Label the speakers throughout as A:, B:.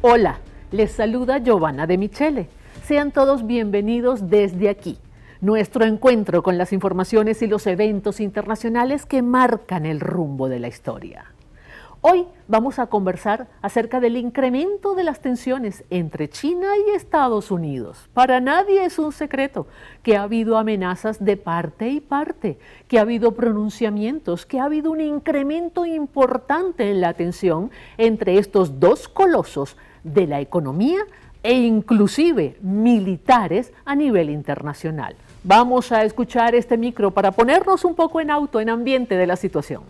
A: Hola, les saluda Giovanna de Michele. Sean todos bienvenidos desde aquí, nuestro encuentro con las informaciones y los eventos internacionales que marcan el rumbo de la historia. Hoy vamos a conversar acerca del incremento de las tensiones entre China y Estados Unidos. Para nadie es un secreto que ha habido amenazas de parte y parte, que ha habido pronunciamientos, que ha habido un incremento importante en la tensión entre estos dos colosos de la economía e inclusive militares a nivel internacional. Vamos a escuchar este micro para ponernos un poco en ambiente de la situación.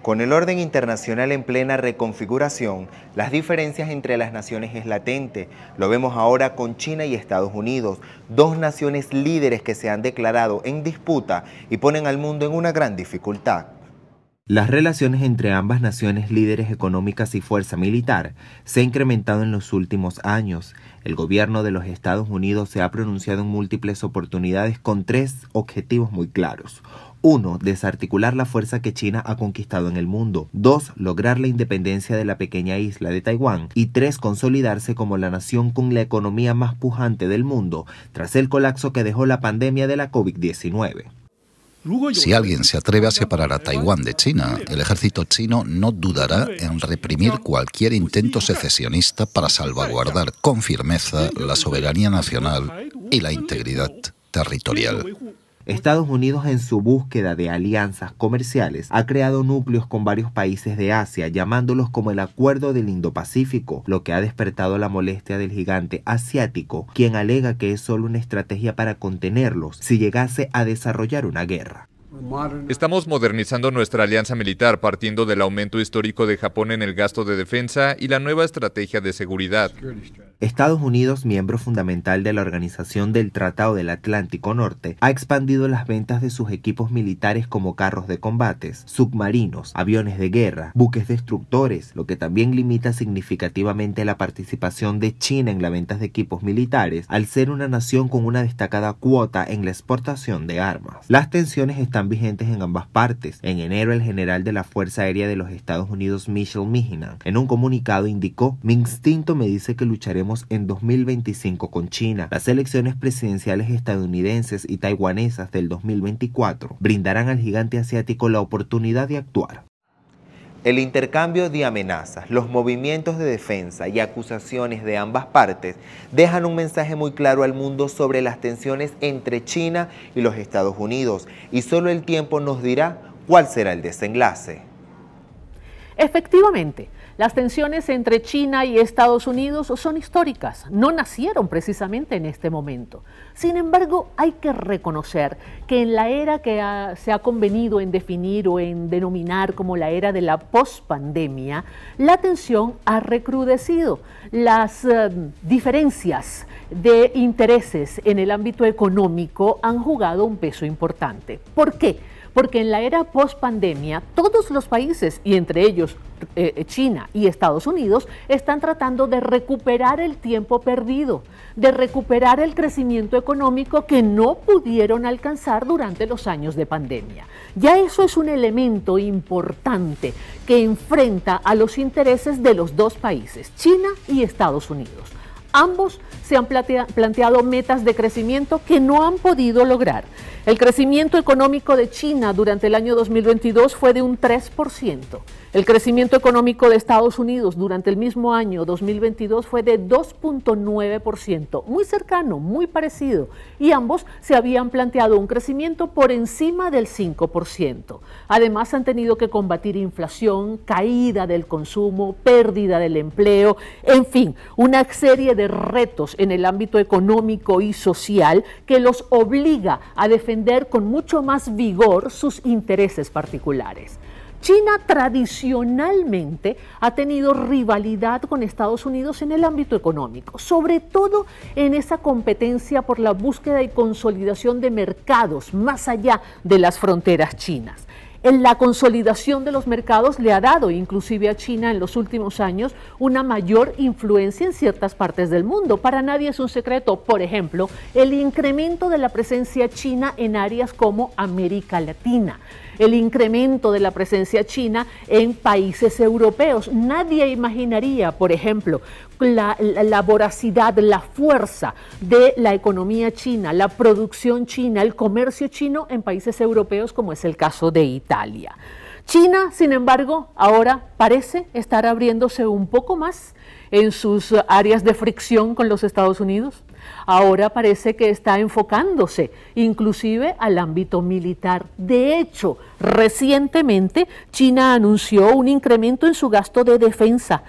B: Con el orden internacional en plena reconfiguración, las diferencias entre las naciones es latente. Lo vemos ahora con China y Estados Unidos, dos naciones líderes que se han declarado en disputa y ponen al mundo en una gran dificultad. Las relaciones entre ambas naciones líderes económicas y fuerza militar se ha incrementado en los últimos años. El gobierno de los Estados Unidos se ha pronunciado en múltiples oportunidades con tres objetivos muy claros. 1. Desarticular la fuerza que China ha conquistado en el mundo. 2. Lograr la independencia de la pequeña isla de Taiwán. Y 3. Consolidarse como la nación con la economía más pujante del mundo tras el colapso que dejó la pandemia de la COVID-19.
C: Si alguien se atreve a separar a Taiwán de China, el ejército chino no dudará en reprimir cualquier intento secesionista para salvaguardar con firmeza la soberanía nacional y la integridad territorial.
B: Estados Unidos, en su búsqueda de alianzas comerciales, ha creado núcleos con varios países de Asia, llamándolos como el Acuerdo del Indo-Pacífico, lo que ha despertado la molestia del gigante asiático, quien alega que es solo una estrategia para contenerlos si llegase a desarrollar una guerra.
D: Estamos modernizando nuestra alianza militar partiendo del aumento histórico de Japón en el gasto de defensa y la nueva estrategia de seguridad.
B: Estados Unidos, miembro fundamental de la Organización del Tratado del Atlántico Norte, ha expandido las ventas de sus equipos militares como carros de combates, submarinos, aviones de guerra, buques destructores, lo que también limita significativamente la participación de China en la venta de equipos militares, al ser una nación con una destacada cuota en la exportación de armas. Las tensiones están vigentes en ambas partes. En enero, el general de la Fuerza Aérea de los Estados Unidos, Michael Meehan, en un comunicado indicó: "Mi instinto me dice que lucharemos en 2025 con China. Las elecciones presidenciales estadounidenses y taiwanesas del 2024 brindarán al gigante asiático la oportunidad de actuar". El intercambio de amenazas, los movimientos de defensa y acusaciones de ambas partes dejan un mensaje muy claro al mundo sobre las tensiones entre China y los Estados Unidos, y solo el tiempo nos dirá cuál será el desenlace.
A: Efectivamente, las tensiones entre China y Estados Unidos son históricas, no nacieron precisamente en este momento. Sin embargo, hay que reconocer que en la era que se ha convenido en definir o en denominar como la era de la pospandemia, la tensión ha recrudecido. Las diferencias de intereses en el ámbito económico han jugado un peso importante. ¿Por qué? Porque en la era post-pandemia, todos los países, y entre ellos China y Estados Unidos, están tratando de recuperar el tiempo perdido, de recuperar el crecimiento económico que no pudieron alcanzar durante los años de pandemia. Ya eso es un elemento importante que enfrenta a los intereses de los dos países, China y Estados Unidos. Ambos se han planteado metas de crecimiento que no han podido lograr. El crecimiento económico de China durante el año 2022 fue de un 3%. El crecimiento económico de Estados Unidos durante el mismo año 2022 fue de 2.9%, muy cercano, muy parecido, y ambos se habían planteado un crecimiento por encima del 5%. Además, han tenido que combatir inflación, caída del consumo, pérdida del empleo, en fin, una serie de retos en el ámbito económico y social que los obliga a defender con mucho más vigor sus intereses particulares. China tradicionalmente ha tenido rivalidad con Estados Unidos en el ámbito económico, sobre todo en esa competencia por la búsqueda y consolidación de mercados más allá de las fronteras chinas. La consolidación de los mercados le ha dado inclusive a China en los últimos años una mayor influencia en ciertas partes del mundo. Para nadie es un secreto, por ejemplo, el incremento de la presencia china en áreas como América Latina, el incremento de la presencia china en países europeos. Nadie imaginaría, por ejemplo, la voracidad, la fuerza de la economía china, la producción china, el comercio chino en países europeos, como es el caso de Italia. China, sin embargo, ahora parece estar abriéndose un poco más en sus áreas de fricción con los Estados Unidos. Ahora parece que está enfocándose inclusive al ámbito militar. De hecho, recientemente China anunció un incremento en su gasto de defensa,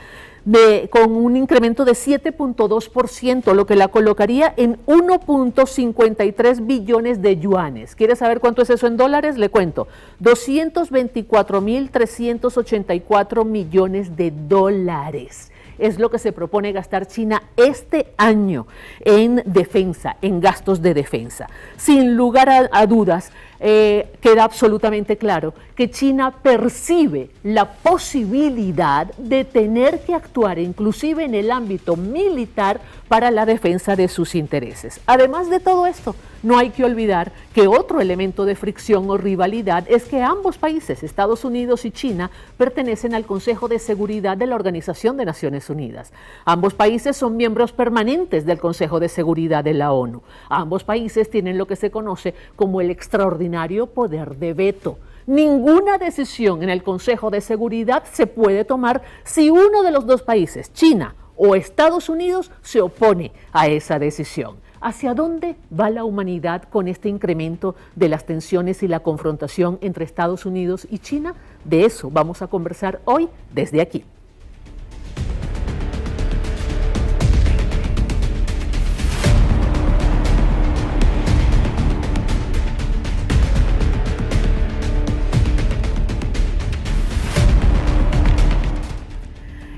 A: con un incremento de 7.2%, lo que la colocaría en 1.53 billones de yuanes. ¿Quiere saber cuánto es eso en dólares? Le cuento, 224.384 millones de dólares. Es lo que se propone gastar China este año en defensa, en gastos de defensa. Sin lugar a dudas, queda absolutamente claro que China percibe la posibilidad de tener que actuar inclusive en el ámbito militar para la defensa de sus intereses. Además de todo esto, no hay que olvidar que otro elemento de fricción o rivalidad es que ambos países, Estados Unidos y China, pertenecen al Consejo de Seguridad de la Organización de Naciones Unidas. Ambos países son miembros permanentes del Consejo de Seguridad de la ONU. Ambos países tienen lo que se conoce como el extraordinario poder de veto. Ninguna decisión en el Consejo de Seguridad se puede tomar si uno de los dos países, China o Estados Unidos, se opone a esa decisión. ¿Hacia dónde va la humanidad con este incremento de las tensiones y la confrontación entre Estados Unidos y China? De eso vamos a conversar hoy desde aquí.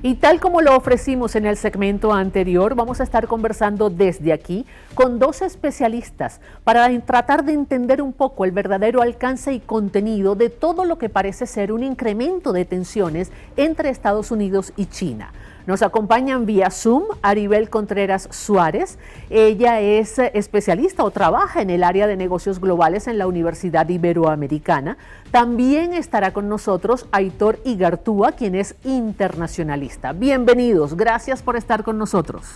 A: Y tal como lo ofrecimos en el segmento anterior, vamos a estar conversando desde aquí con dos especialistas para tratar de entender un poco el verdadero alcance y contenido de todo lo que parece ser un incremento de tensiones entre Estados Unidos y China. Nos acompañan vía Zoom Aribel Contreras Suárez. Ella es especialista o trabaja en el área de negocios globales en la Universidad Iberoamericana. También estará con nosotros Aitor Igartúa, quien es internacionalista. Bienvenidos, gracias por estar con nosotros.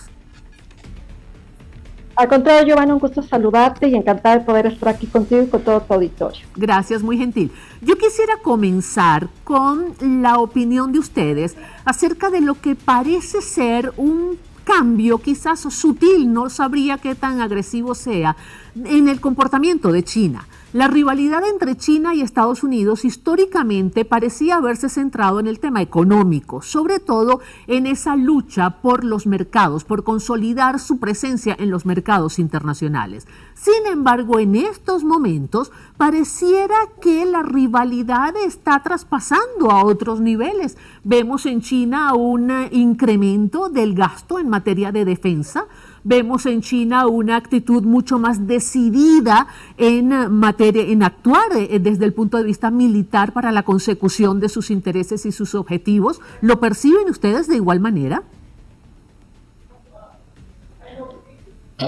E: Al contrario, Giovanna, un gusto saludarte y encantada de poder estar aquí contigo y con todo tu auditorio.
A: Gracias, muy gentil. Yo quisiera comenzar con la opinión de ustedes acerca de lo que parece ser un cambio quizás sutil, no sabría qué tan agresivo sea, en el comportamiento de China. La rivalidad entre China y Estados Unidos históricamente parecía haberse centrado en el tema económico, sobre todo en esa lucha por los mercados, por consolidar su presencia en los mercados internacionales. Sin embargo, en estos momentos pareciera que la rivalidad está traspasando a otros niveles. Vemos en China un incremento del gasto en materia de defensa. Vemos en China una actitud mucho más decidida en actuar desde el punto de vista militar para la consecución de sus intereses y sus objetivos. ¿Lo perciben ustedes de igual manera?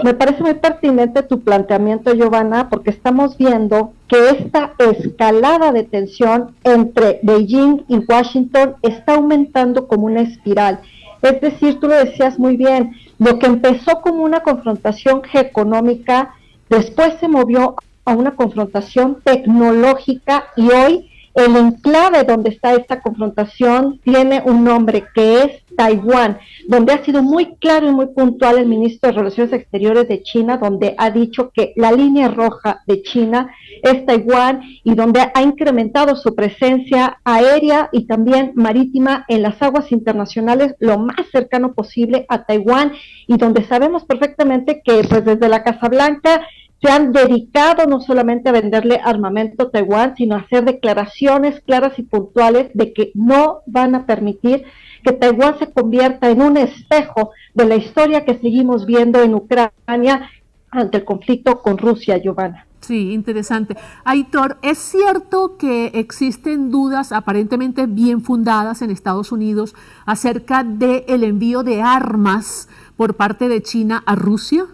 E: Me parece muy pertinente tu planteamiento, Giovanna, porque estamos viendo que esta escalada de tensión entre Beijing y Washington está aumentando como una espiral. Es decir, tú lo decías muy bien, lo que empezó como una confrontación económica, después se movió a una confrontación tecnológica y hoy el enclave donde está esta confrontación tiene un nombre que es Taiwán, donde ha sido muy claro y muy puntual el ministro de Relaciones Exteriores de China, donde ha dicho que la línea roja de China es Taiwán y donde ha incrementado su presencia aérea y también marítima en las aguas internacionales lo más cercano posible a Taiwán y donde sabemos perfectamente que pues desde la Casa Blanca se han dedicado no solamente a venderle armamento a Taiwán, sino a hacer declaraciones claras y puntuales de que no van a permitir que Taiwán se convierta en un espejo de la historia que seguimos viendo en Ucrania ante el conflicto con Rusia, Giovanna.
A: Sí, interesante. Aitor, ¿es cierto que existen dudas aparentemente bien fundadas en Estados Unidos acerca del envío de armas por parte de China a Rusia?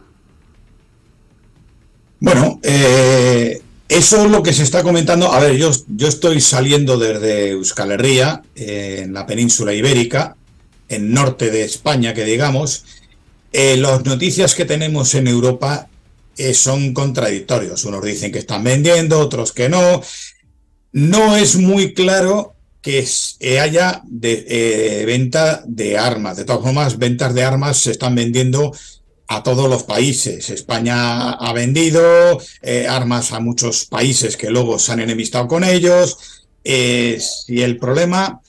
F: Bueno, eso es lo que se está comentando. A ver, yo estoy saliendo desde Euskal Herria, en la península ibérica, en norte de España, que digamos. Las noticias que tenemos en Europa son contradictorios. Unos dicen que están vendiendo, otros que no. No es muy claro que haya venta de armas. De todas formas, ventas de armas se están vendiendo a todos los países. España ha vendido armas a muchos países que luego se han enemistado con ellos. Y el problema,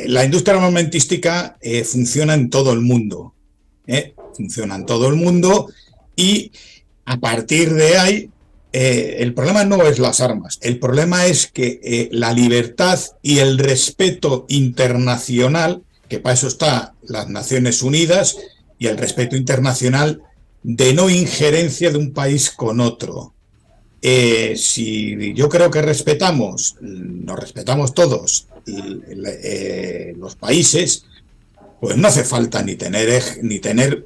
F: la industria armamentística funciona en todo el mundo. Funciona en todo el mundo y a partir de ahí, el problema no es las armas, el problema es que la libertad y el respeto internacional, que para eso está las Naciones Unidas, y el respeto internacional de no injerencia de un país con otro. Si yo creo que nos respetamos todos los países, pues no hace falta ni tener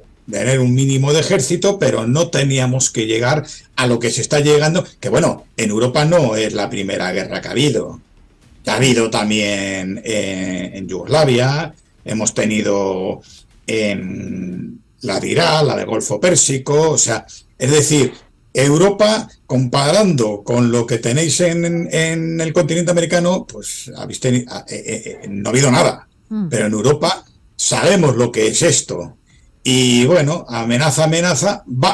F: un mínimo de ejército, pero no teníamos que llegar a lo que se está llegando, que bueno, en Europa no es la primera guerra que ha habido. Ha habido también en Yugoslavia, hemos tenido la de Irak, la del Golfo Pérsico, o sea, es decir, Europa, comparando con lo que tenéis en el continente americano, pues no ha habido nada, pero en Europa sabemos lo que es esto. Y bueno, amenaza,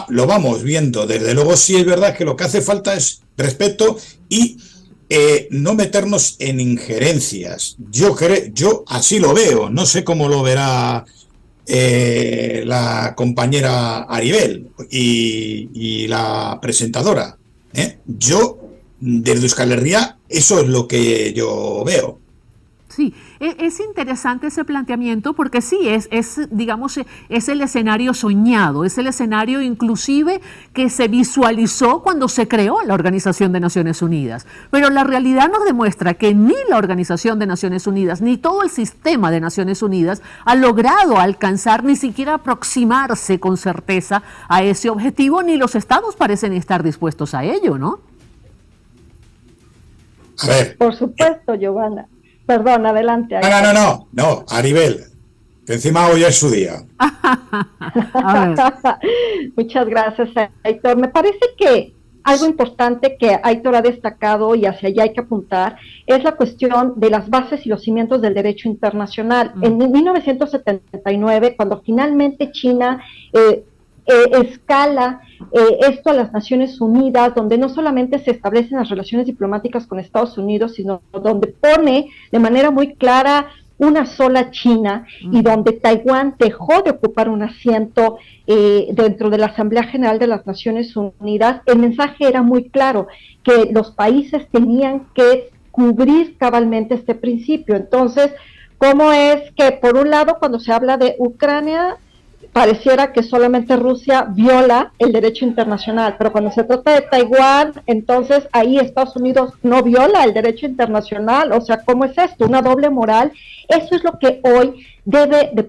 F: lo vamos viendo. Desde luego sí es verdad que lo que hace falta es respeto y no meternos en injerencias. Yo así lo veo, no sé cómo lo verá la compañera Aribel y la presentadora. Yo, desde Euskal Herria, eso es lo que yo veo.
A: Sí, es interesante ese planteamiento porque sí, digamos, es el escenario soñado, es el escenario inclusive que se visualizó cuando se creó la Organización de Naciones Unidas. Pero la realidad nos demuestra que ni la Organización de Naciones Unidas, ni todo el sistema de Naciones Unidas ha logrado alcanzar, ni siquiera aproximarse con certeza a ese objetivo, ni los estados parecen estar dispuestos a ello, ¿no?
F: A ver.
E: Por supuesto, Giovanna. Perdón, adelante.
F: No, Aribel, que encima hoy es su día.
E: Muchas gracias, Aitor. Me parece que algo importante que Aitor ha destacado y hacia allá hay que apuntar es la cuestión de las bases y los cimientos del derecho internacional. En 1979, cuando finalmente China escala esto a las Naciones Unidas, donde no solamente se establecen las relaciones diplomáticas con Estados Unidos, sino donde pone de manera muy clara una sola China y donde Taiwán dejó de ocupar un asiento dentro de la Asamblea General de las Naciones Unidas. El mensaje era muy claro, que los países tenían que cubrir cabalmente este principio. Entonces, ¿cómo es que por un lado cuando se habla de Ucrania pareciera que solamente Rusia viola el derecho internacional, pero cuando se trata de Taiwán, entonces ahí Estados Unidos no viola el derecho internacional? O sea, ¿cómo es esto? ¿Una doble moral? Eso es lo que hoy debe de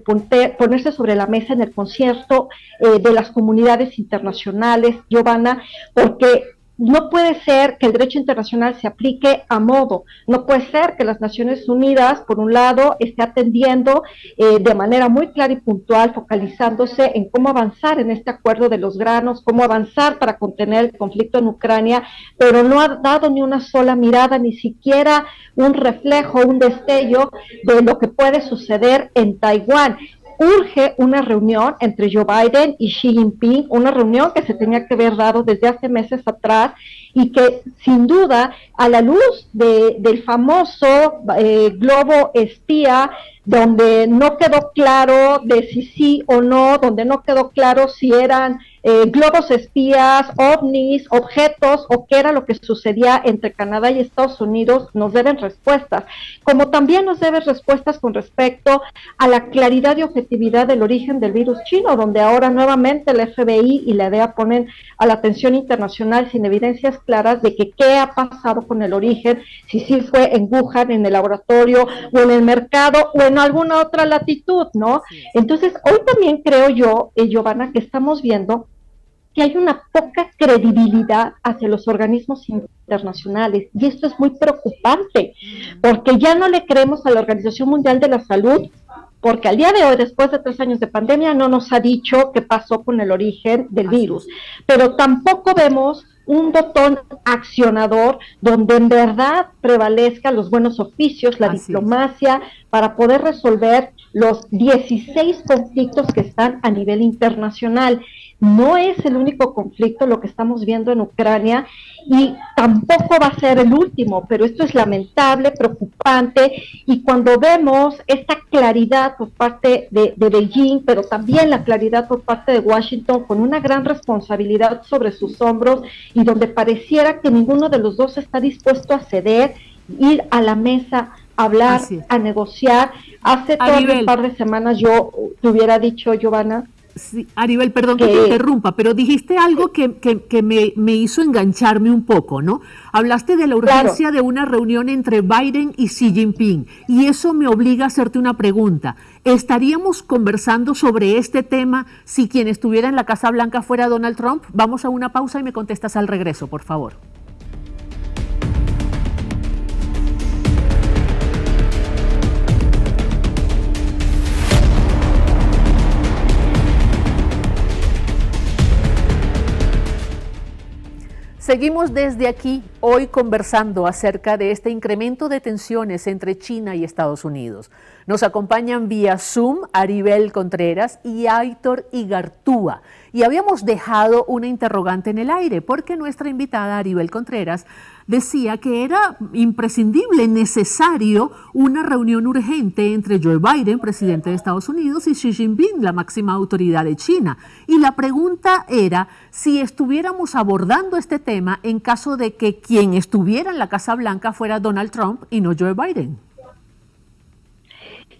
E: ponerse sobre la mesa en el concierto de las comunidades internacionales, Giovanna, porque no puede ser que el derecho internacional se aplique a modo, no puede ser que las Naciones Unidas, por un lado, esté atendiendo de manera muy clara y puntual, focalizándose en cómo avanzar en este acuerdo de los granos, cómo avanzar para contener el conflicto en Ucrania, pero no ha dado ni una sola mirada, ni siquiera un reflejo, un destello de lo que puede suceder en Taiwán. Urge una reunión entre Joe Biden y Xi Jinping, una reunión que se tenía que haber dado desde hace meses atrás y que sin duda a la luz del famoso globo espía, donde no quedó claro de si sí o no, donde no quedó claro si eran globos espías, ovnis, objetos, o qué era lo que sucedía entre Canadá y Estados Unidos, nos deben respuestas, como también nos deben respuestas con respecto a la claridad y objetividad del origen del virus chino, donde ahora nuevamente el FBI y la DEA ponen a la atención internacional sin evidencias claras de que qué ha pasado con el origen, si sí fue en Wuhan, en el laboratorio, o en el mercado, o en alguna otra latitud, ¿no? Entonces, hoy también creo yo, Giovanna, que estamos viendo que hay una poca credibilidad hacia los organismos internacionales, y esto es muy preocupante, porque ya no le creemos a la Organización Mundial de la Salud, porque al día de hoy, después de 3 años de pandemia, no nos ha dicho qué pasó con el origen del virus, pero tampoco vemos un botón accionador donde en verdad prevalezcan los buenos oficios, la diplomacia, para poder resolver los 16 conflictos que están a nivel internacional. No es el único conflicto lo que estamos viendo en Ucrania, y tampoco va a ser el último, pero esto es lamentable, preocupante, y cuando vemos esta claridad por parte de Beijing, pero también la claridad por parte de Washington, con una gran responsabilidad sobre sus hombros, y donde pareciera que ninguno de los dos está dispuesto a ceder, ir a la mesa, hablar, a negociar. Hace todavía un par de semanas yo te hubiera dicho, Giovanna.
A: Sí, Aribel, perdón que te interrumpa, pero dijiste algo que me hizo engancharme un poco, ¿no? Hablaste de la urgencia de una reunión entre Biden y Xi Jinping, y eso me obliga a hacerte una pregunta. ¿Estaríamos conversando sobre este tema si quien estuviera en la Casa Blanca fuera Donald Trump? Vamos a una pausa y me contestas al regreso, por favor. Seguimos desde aquí hoy conversando acerca de este incremento de tensiones entre China y Estados Unidos. Nos acompañan vía Zoom Aribel Contreras y Aitor Igartúa. Y habíamos dejado una interrogante en el aire porque nuestra invitada Aribel Contreras decía que era imprescindible, necesario, una reunión urgente entre Joe Biden, presidente de Estados Unidos, y Xi Jinping, la máxima autoridad de China. Y la pregunta era si estuviéramos abordando este tema en caso de que quien estuviera en la Casa Blanca fuera Donald Trump y no Joe Biden.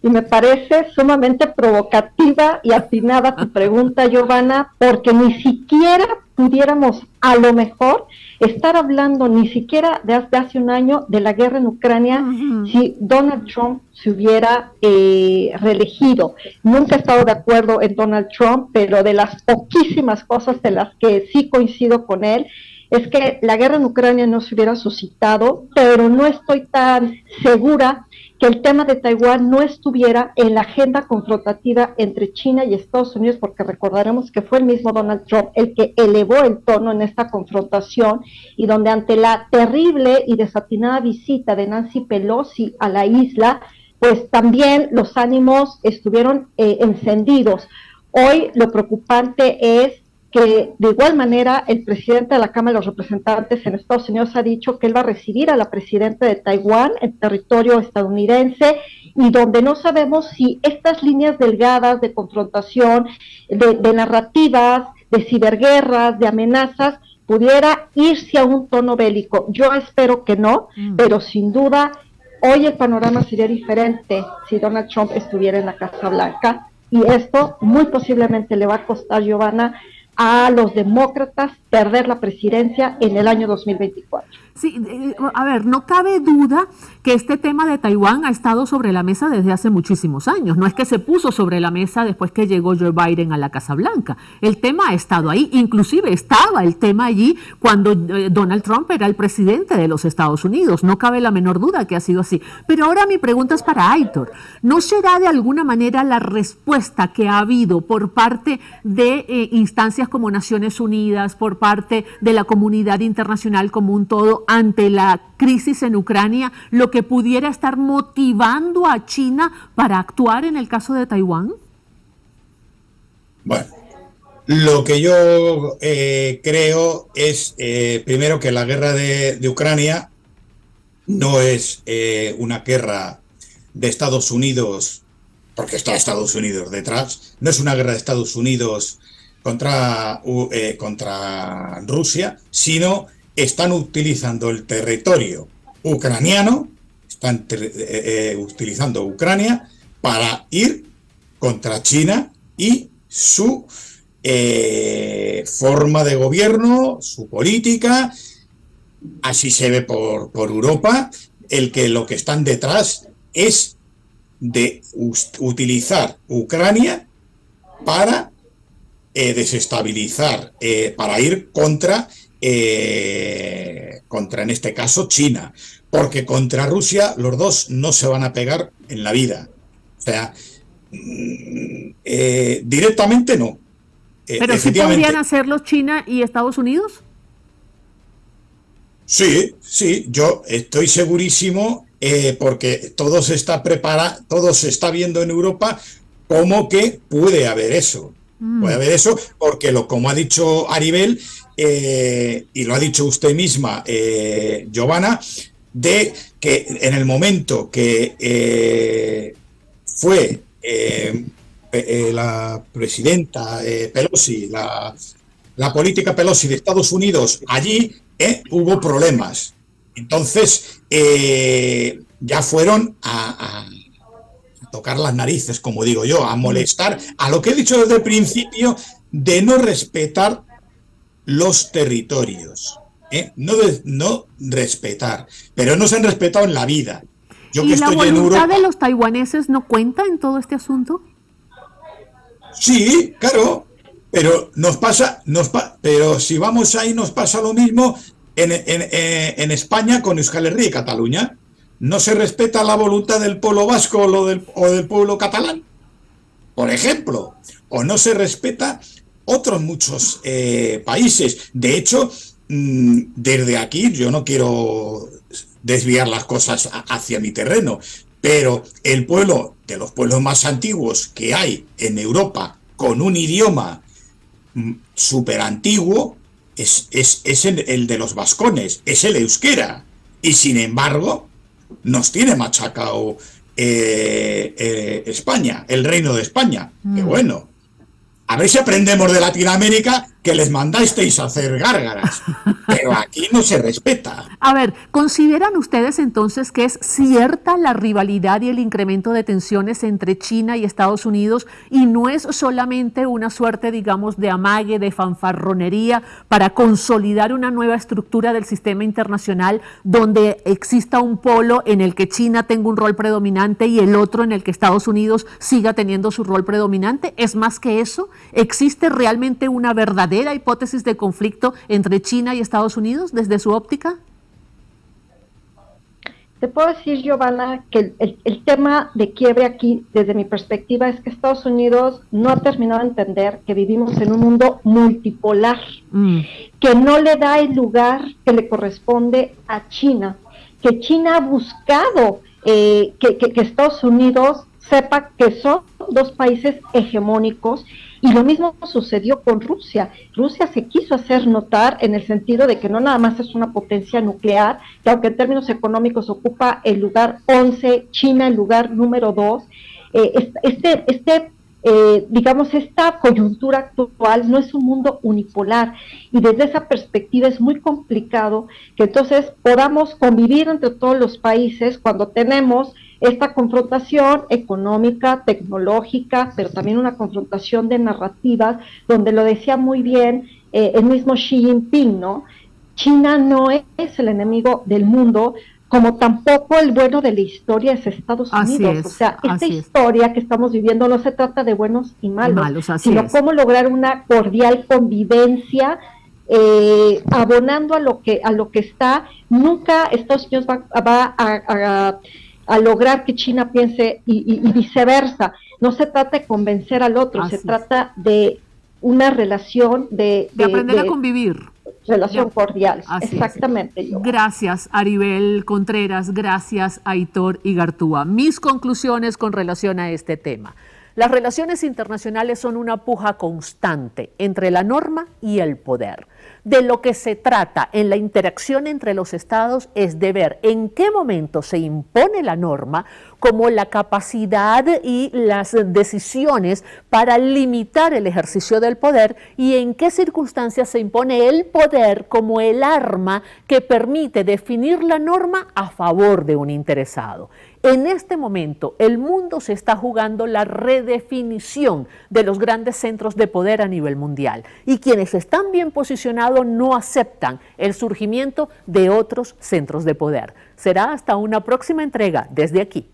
E: Y me parece sumamente provocativa y atinada tu pregunta, Giovanna, porque ni siquiera pudiéramos a lo mejor estar hablando ni siquiera desde hace un año de la guerra en Ucrania si Donald Trump se hubiera reelegido. Nunca he estado de acuerdo en Donald Trump, pero de las poquísimas cosas de las que sí coincido con él es que la guerra en Ucrania no se hubiera suscitado, pero no estoy tan segura que el tema de Taiwán no estuviera en la agenda confrontativa entre China y Estados Unidos, porque recordaremos que fue el mismo Donald Trump el que elevó el tono en esta confrontación, y donde ante la terrible y desatinada visita de Nancy Pelosi a la isla, pues también los ánimos estuvieron encendidos. Hoy lo preocupante es que de igual manera el presidente de la Cámara de los Representantes en Estados Unidos ha dicho que él va a recibir a la presidenta de Taiwán en territorio estadounidense, y donde no sabemos si estas líneas delgadas de confrontación, de narrativas, de ciberguerras, de amenazas, pudiera irse a un tono bélico. Yo espero que no, pero sin duda hoy el panorama sería diferente si Donald Trump estuviera en la Casa Blanca, y esto muy posiblemente le va a costar, Giovanna, a los demócratas perder la presidencia en el año 2024.
A: Sí, a ver, no cabe duda que este tema de Taiwán ha estado sobre la mesa desde hace muchísimos años. No es que se puso sobre la mesa después que llegó Joe Biden a la Casa Blanca. El tema ha estado ahí, inclusive estaba el tema allí cuando Donald Trump era el presidente de los Estados Unidos. No cabe la menor duda que ha sido así. Pero ahora mi pregunta es para Aitor. ¿No será de alguna manera la respuesta que ha habido por parte de instancias como Naciones Unidas, por parte de la comunidad internacional como un todo, ante la crisis en Ucrania, lo que pudiera estar motivando a China para actuar en el caso de Taiwán?
F: Bueno, lo que yo creo es, primero, que la guerra de Ucrania no es una guerra de Estados Unidos, porque está Estados Unidos detrás, no es una guerra de Estados Unidos contra Rusia, sino están utilizando el territorio ucraniano, están utilizando Ucrania para ir contra China y su forma de gobierno, su política. Así se ve por Europa, lo que están detrás es de utilizar Ucrania para desestabilizar, para ir contra, en este caso, China, porque contra Rusia los dos no se van a pegar en la vida. O sea, directamente no.
A: ¿Pero sí podrían hacerlo China y Estados Unidos?
F: Sí, yo estoy segurísimo, porque todo se está viendo en Europa como que puede haber eso. Puede haber eso, porque como ha dicho Aribel, y lo ha dicho usted misma, Giovanna, de que en el momento que fue la presidenta Pelosi, la política Pelosi de Estados Unidos allí, hubo problemas. Entonces, ya fueron a tocar las narices, como digo yo, a molestar, a lo que he dicho desde el principio, de no respetar los territorios. No respetar, pero no se han respetado en la vida. Yo
A: ¿Y la voluntad de los taiwaneses no cuenta en todo este asunto?
F: Sí, claro, pero pero si vamos ahí nos pasa lo mismo en España con Euskal Herria y Cataluña. No se respeta la voluntad del pueblo vasco o del pueblo catalán, por ejemplo, o no se respeta otros muchos países. De hecho, desde aquí yo no quiero desviar las cosas hacia mi terreno, pero el pueblo de los pueblos más antiguos que hay en Europa, con un idioma súper antiguo, es el de los vascones, es el euskera, y sin embargo nos tiene machacado España, el Reino de España. Que bueno, a ver si aprendemos de Latinoamérica, que les mandasteis a hacer gárgaras, pero aquí no se respeta.
A: A ver, ¿consideran ustedes entonces que es cierta la rivalidad y el incremento de tensiones entre China y Estados Unidos y no es solamente una suerte, digamos, de amague, de fanfarronería para consolidar una nueva estructura del sistema internacional donde exista un polo en el que China tenga un rol predominante y el otro en el que Estados Unidos siga teniendo su rol predominante? ¿Es más que eso? ¿Existe realmente una verdadera hipótesis de conflicto entre China y Estados Unidos desde su óptica?
E: Te puedo decir, Giovanna, que el tema de quiebre aquí, desde mi perspectiva, es que Estados Unidos no ha terminado de entender que vivimos en un mundo multipolar, que no le da el lugar que le corresponde a China, que China ha buscado que Estados Unidos sepa que son dos países hegemónicos. Y lo mismo sucedió con Rusia. Rusia se quiso hacer notar en el sentido de que no nada más es una potencia nuclear, que aunque en términos económicos ocupa el lugar 11, China el lugar número 2, digamos, esta coyuntura actual no es un mundo unipolar y desde esa perspectiva es muy complicado que entonces podamos convivir entre todos los países cuando tenemos esta confrontación económica, tecnológica, pero también una confrontación de narrativas, donde lo decía muy bien el mismo Xi Jinping, ¿no? China no es el enemigo del mundo, como tampoco el bueno de la historia es Estados Unidos. O sea, esta historia que estamos viviendo no se trata de buenos y malos, sino cómo lograr una cordial convivencia, abonando a lo que está. Nunca Estados Unidos va a lograr que China piense y viceversa. No se trata de convencer al otro, se trata de una relación de
A: aprender a convivir.
E: Relación cordial, exactamente.
A: Gracias, Aribel Contreras, gracias, Aitor Igartúa. Mis conclusiones con relación a este tema. Las relaciones internacionales son una puja constante entre la norma y el poder. De lo que se trata en la interacción entre los estados es de ver en qué momento se impone la norma, como la capacidad y las decisiones para limitar el ejercicio del poder y en qué circunstancias se impone el poder como el arma que permite definir la norma a favor de un interesado. En este momento, el mundo se está jugando la redefinición de los grandes centros de poder a nivel mundial y quienes están bien posicionados no aceptan el surgimiento de otros centros de poder. Será hasta una próxima entrega desde aquí,